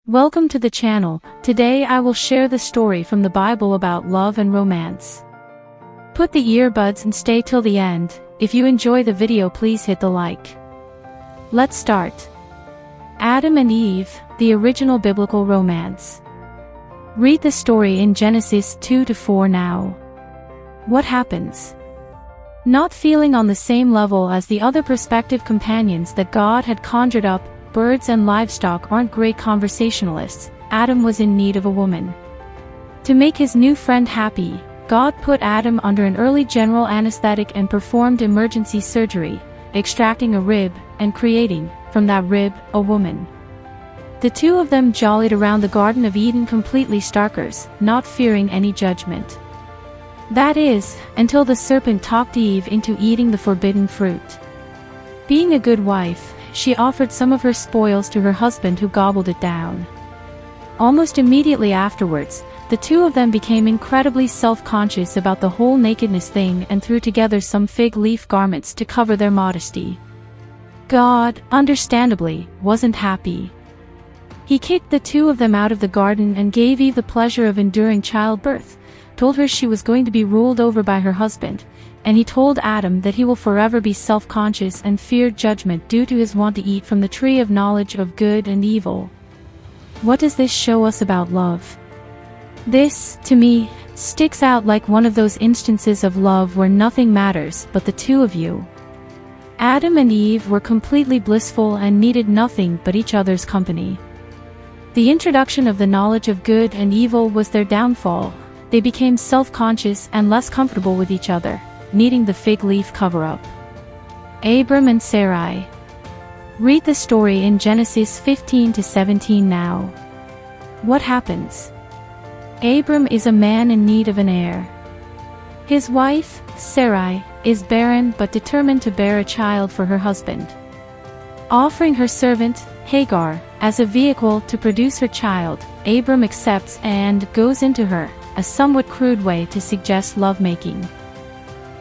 Welcome to the channel. Today I will share the story from the Bible about love and romance. Put the earbuds and stay till the end. If you enjoy the video, please hit the like. Let's start. Adam and Eve, the original biblical romance. Read the story in Genesis 2-4 now. What happens? Not feeling on the same level as the other prospective companions that God had conjured up, birds and livestock aren't great conversationalists. Adam was in need of a woman. To make his new friend happy, God put Adam under an early general anesthetic and performed emergency surgery, extracting a rib and creating, from that rib, a woman. The two of them jollied around the Garden of Eden completely starkers, not fearing any judgment. That is, until the serpent talked Eve into eating the forbidden fruit. Being a good wife, she offered some of her spoils to her husband, who gobbled it down. Almost immediately afterwards, the two of them became incredibly self-conscious about the whole nakedness thing and threw together some fig leaf garments to cover their modesty. God, understandably, wasn't happy. He kicked the two of them out of the garden and gave Eve the pleasure of enduring childbirth, told her she was going to be ruled over by her husband, and he told Adam that he will forever be self-conscious and fear judgment due to his want to eat from the tree of knowledge of good and evil. What does this show us about love? This, to me, sticks out like one of those instances of love where nothing matters but the two of you. Adam and Eve were completely blissful and needed nothing but each other's company. The introduction of the knowledge of good and evil was their downfall. They became self-conscious and less comfortable with each other, needing the fig leaf cover-up. Abram and Sarai. Read the story in Genesis 15-17 now. What happens? Abram is a man in need of an heir. His wife, Sarai, is barren but determined to bear a child for her husband. Offering her servant, Hagar, as a vehicle to produce her child, Abram accepts and goes into her, a somewhat crude way to suggest lovemaking.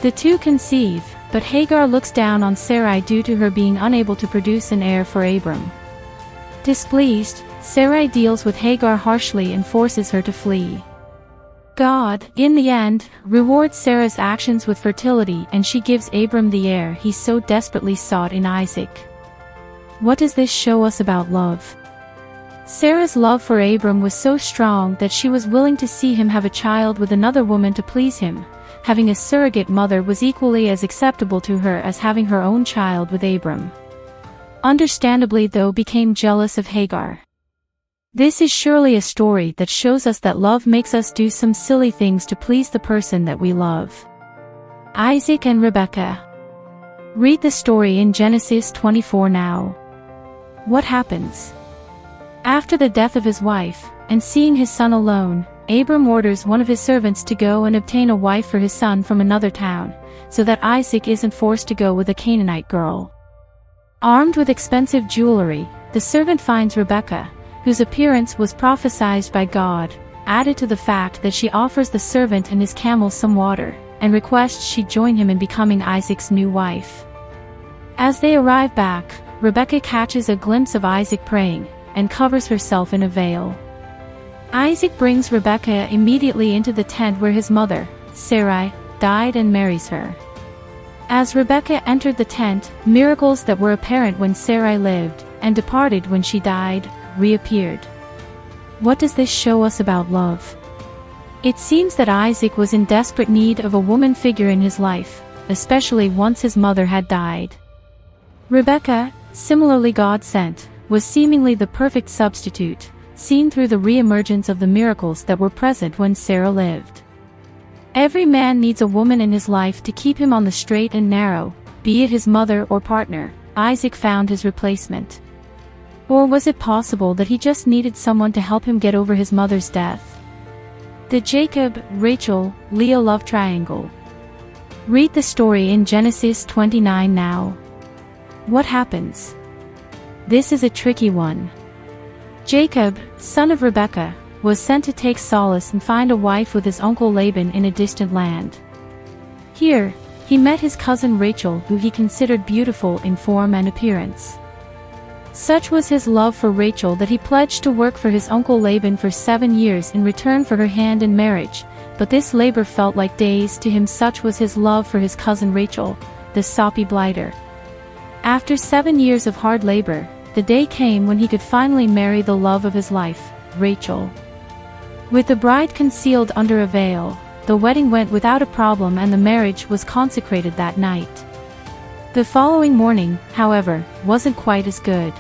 The two conceive, but Hagar looks down on Sarai due to her being unable to produce an heir for Abram. Displeased, Sarai deals with Hagar harshly and forces her to flee. God, in the end, rewards Sarah's actions with fertility, and she gives Abram the heir he so desperately sought in Isaac. What does this show us about love? Sarah's love for Abram was so strong that she was willing to see him have a child with another woman to please him. Having a surrogate mother was equally as acceptable to her as having her own child with Abram. Understandably, though, became jealous of Hagar. This is surely a story that shows us that love makes us do some silly things to please the person that we love. Isaac and Rebekah. Read the story in Genesis 24 now. What happens? After the death of his wife, and seeing his son alone, Abram orders one of his servants to go and obtain a wife for his son from another town, so that Isaac isn't forced to go with a Canaanite girl. Armed with expensive jewelry, the servant finds Rebekah, whose appearance was prophesied by God, added to the fact that she offers the servant and his camel some water, and requests she join him in becoming Isaac's new wife. As they arrive back, Rebekah catches a glimpse of Isaac praying, and covers herself in a veil. Isaac brings Rebekah immediately into the tent where his mother, Sarai, died and marries her. As Rebekah entered the tent, miracles that were apparent when Sarai lived, and departed when she died, reappeared. What does this show us about love? It seems that Isaac was in desperate need of a woman figure in his life, especially once his mother had died. Rebekah, similarly God-sent, was seemingly the perfect substitute, seen through the re-emergence of the miracles that were present when Sarah lived. Every man needs a woman in his life to keep him on the straight and narrow, be it his mother or partner. Isaac found his replacement. Or was it possible that he just needed someone to help him get over his mother's death? The Jacob, Rachel, Leah love triangle. Read the story in Genesis 29 now. What happens? This is a tricky one. Jacob, son of Rebekah, was sent to take solace and find a wife with his uncle Laban in a distant land. Here, he met his cousin Rachel, who he considered beautiful in form and appearance. Such was his love for Rachel that he pledged to work for his uncle Laban for 7 years in return for her hand in marriage, but this labor felt like days to him. Such was his love for his cousin Rachel, the soppy blighter. After 7 years of hard labor, the day came when he could finally marry the love of his life, Rachel. With the bride concealed under a veil, the wedding went without a problem and the marriage was consecrated that night. The following morning, however, wasn't quite as good.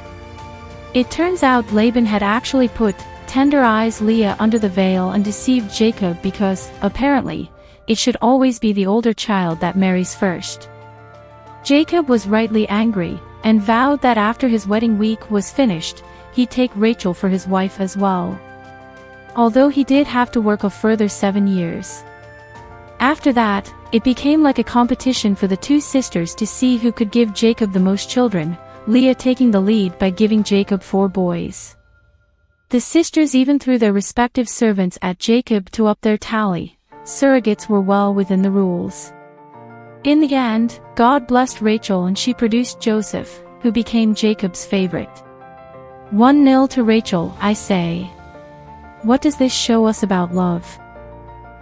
It turns out Laban had actually put Tender Eyes Leah under the veil and deceived Jacob because, apparently, it should always be the older child that marries first. Jacob was rightly angry, and vowed that after his wedding week was finished, he'd take Rachel for his wife as well. Although he did have to work a further 7 years. After that, it became like a competition for the two sisters to see who could give Jacob the most children, Leah taking the lead by giving Jacob 4 boys. The sisters even threw their respective servants at Jacob to up their tally. Surrogates were well within the rules. In the end, God blessed Rachel and she produced Joseph, who became Jacob's favorite. 1-0 to Rachel, I say. What does this show us about love?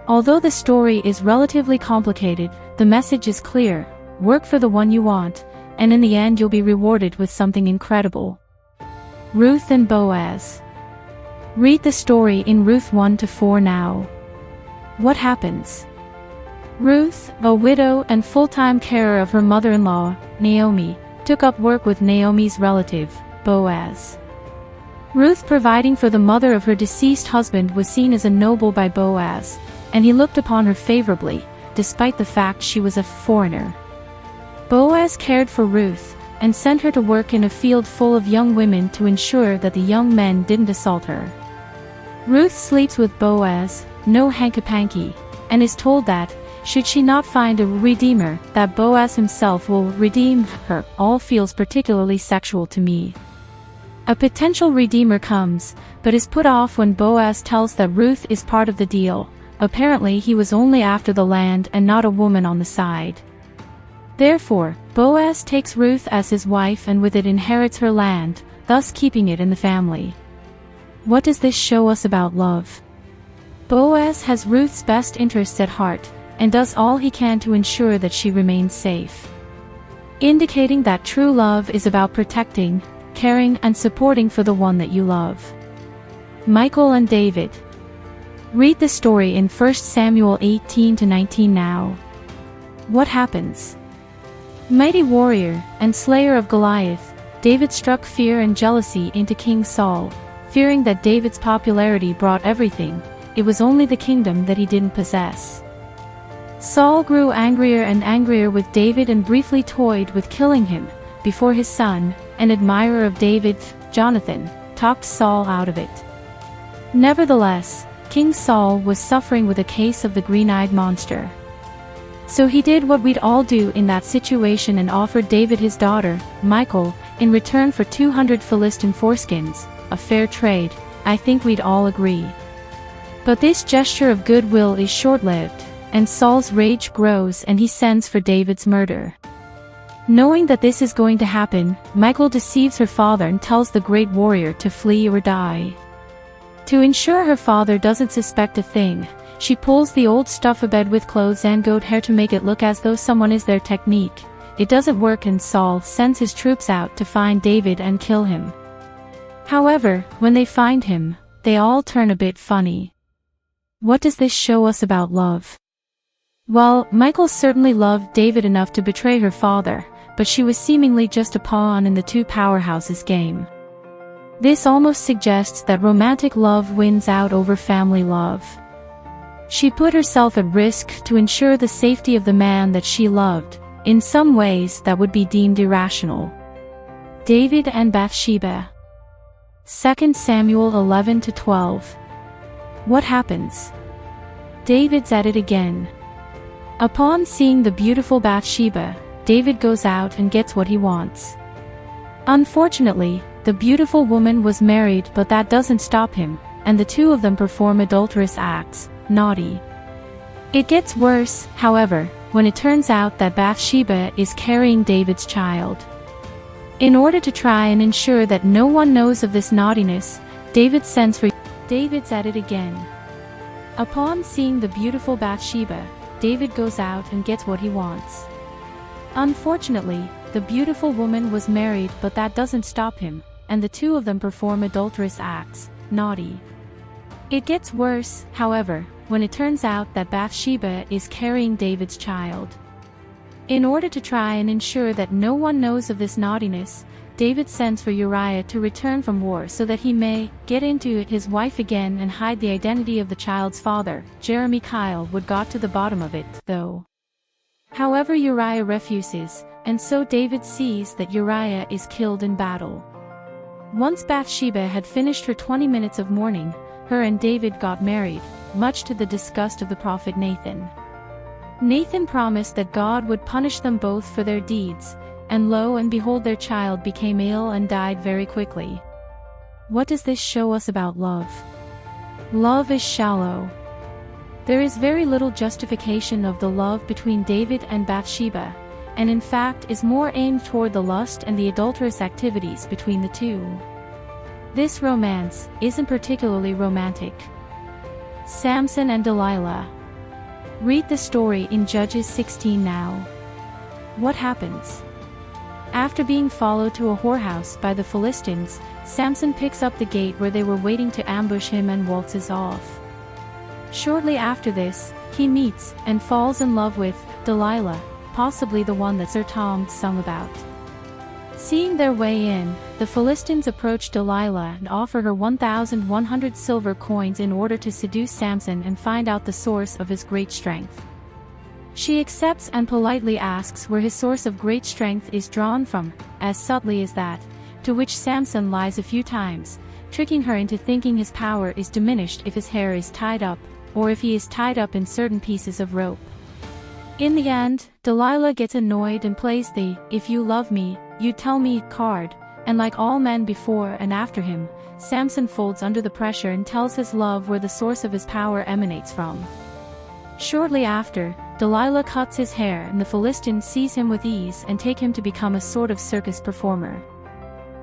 Although the story is relatively complicated, the message is clear: work for the one you want, and in the end you'll be rewarded with something incredible. Ruth and Boaz. Read the story in Ruth 1-4 now. What happens? Ruth, a widow and full-time carer of her mother-in-law, Naomi, took up work with Naomi's relative, Boaz. Ruth providing for the mother of her deceased husband was seen as a noble by Boaz, and he looked upon her favorably, despite the fact she was a foreigner. Boaz cared for Ruth, and sent her to work in a field full of young women to ensure that the young men didn't assault her. Ruth sleeps with Boaz, no hanky-panky, and is told that, should she not find a redeemer, that Boaz himself will redeem her. All feels particularly sexual to me. A potential redeemer comes, but is put off when Boaz tells that Ruth is part of the deal. Apparently he was only after the land and not a woman on the side. Therefore, Boaz takes Ruth as his wife and with it inherits her land, thus keeping it in the family. What does this show us about love? Boaz has Ruth's best interests at heart, and does all he can to ensure that she remains safe. Indicating that true love is about protecting, caring and supporting for the one that you love. Michal and David. Read the story in 1 Samuel 18-19 now. What happens? Mighty warrior and slayer of Goliath, David struck fear and jealousy into King Saul, fearing that David's popularity brought everything. It was only the kingdom that he didn't possess. Saul grew angrier and angrier with David and briefly toyed with killing him, before his son, an admirer of David, Jonathan, talked Saul out of it. Nevertheless, King Saul was suffering with a case of the green-eyed monster. So he did what we'd all do in that situation and offered David his daughter, Michal, in return for 200 Philistine foreskins, a fair trade, I think we'd all agree. But this gesture of goodwill is short-lived, and Saul's rage grows and he sends for David's murder. Knowing that this is going to happen, Michal deceives her father and tells the great warrior to flee or die. To ensure her father doesn't suspect a thing, she pulls the old stuff-a-bed with clothes and goat hair to make it look as though someone is their technique. It doesn't work and Saul sends his troops out to find David and kill him. However, when they find him, they all turn a bit funny. What does this show us about love? Well, Michal certainly loved David enough to betray her father, but she was seemingly just a pawn in the two powerhouses game. This almost suggests that romantic love wins out over family love. She put herself at risk to ensure the safety of the man that she loved, in some ways that would be deemed irrational. David and Bathsheba. 2 Samuel 11-12. What happens? David's at it again. Upon seeing the beautiful Bathsheba, David goes out and gets what he wants. Unfortunately, the beautiful woman was married, but that doesn't stop him, and the two of them perform adulterous acts. Naughty. It gets worse, however, when it turns out that Bathsheba is carrying David's child. In order to try and ensure that no one knows of this naughtiness, David sends for David's at it again. Upon seeing the beautiful Bathsheba, David goes out and gets what he wants. Unfortunately, the beautiful woman was married, but that doesn't stop him, and the two of them perform adulterous acts. Naughty. It gets worse, however, when it turns out that Bathsheba is carrying David's child. In order to try and ensure that no one knows of this naughtiness, David sends for Uriah to return from war so that he may get into his wife again and hide the identity of the child's father. Jeremiah would got to the bottom of it, though. However, Uriah refuses, and so David sees that Uriah is killed in battle. Once Bathsheba had finished her 20 minutes of mourning, her and David got married, much to the disgust of the prophet Nathan. Nathan promised that God would punish them both for their deeds, and lo and behold, their child became ill and died very quickly. What does this show us about love? Love is shallow. There is very little justification of the love between David and Bathsheba, and in fact is more aimed toward the lust and the adulterous activities between the two. This romance isn't particularly romantic. Samson and Delilah. Read the story in Judges 16 now. What happens? After being followed to a whorehouse by the Philistines, Samson picks up the gate where they were waiting to ambush him and waltzes off. Shortly after this, he meets and falls in love with Delilah, possibly the one that Sir Tom sung about. Seeing their way in, the Philistines approach Delilah and offer her 1,100 silver coins in order to seduce Samson and find out the source of his great strength. She accepts and politely asks where his source of great strength is drawn from, as subtly as that, to which Samson lies a few times, tricking her into thinking his power is diminished if his hair is tied up, or if he is tied up in certain pieces of rope. In the end, Delilah gets annoyed and plays the "if you love me, you tell me" card, and like all men before and after him, Samson folds under the pressure and tells his love where the source of his power emanates from. Shortly after, Delilah cuts his hair and the Philistines seize him with ease and take him to become a sort of circus performer.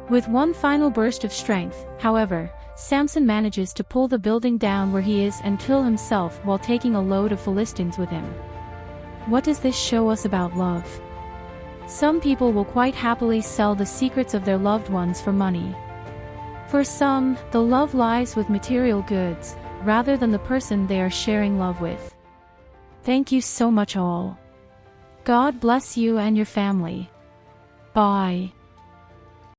With one final burst of strength, however, Samson manages to pull the building down where he is and kill himself while taking a load of Philistines with him. What does this show us about love? Some people will quite happily sell the secrets of their loved ones for money. For some, the love lies with material goods, rather than the person they are sharing love with. Thank you so much all. God bless you and your family. Bye.